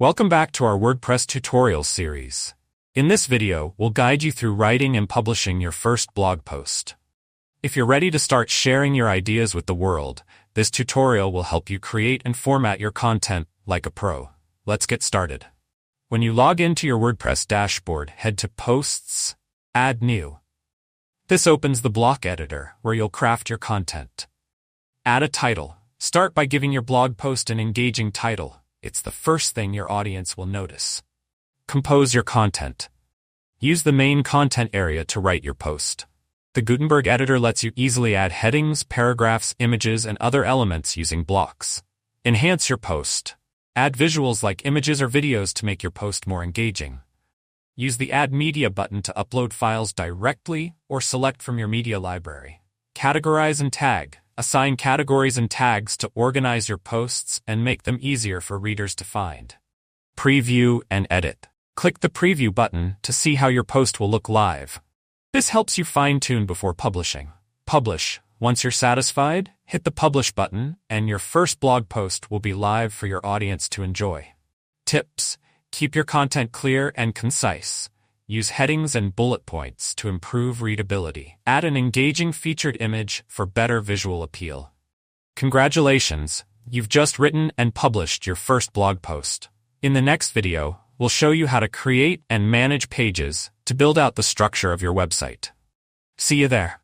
Welcome back to our WordPress tutorial series. In this video, we'll guide you through writing and publishing your first blog post. If you're ready to start sharing your ideas with the world, this tutorial will help you create and format your content like a pro. Let's get started. When you log into your WordPress dashboard, head to Posts, Add New. This opens the block editor where you'll craft your content. Add a title. Start by giving your blog post an engaging title. It's the first thing your audience will notice. Compose your content. Use the main content area to write your post. The Gutenberg editor lets you easily add headings, paragraphs, images, and other elements using blocks. Enhance your post. Add visuals like images or videos to make your post more engaging. Use the Add Media button to upload files directly or select from your media library. Categorize and tag. Assign categories and tags to organize your posts and make them easier for readers to find. Preview and edit. Click the Preview button to see how your post will look live. This helps you fine-tune before publishing. Publish. Once you're satisfied, hit the Publish button, and your first blog post will be live for your audience to enjoy. Tips: keep your content clear and concise. Use headings and bullet points to improve readability. Add an engaging featured image for better visual appeal. Congratulations, you've just written and published your first blog post. In the next video, we'll show you how to create and manage pages to build out the structure of your website. See you there.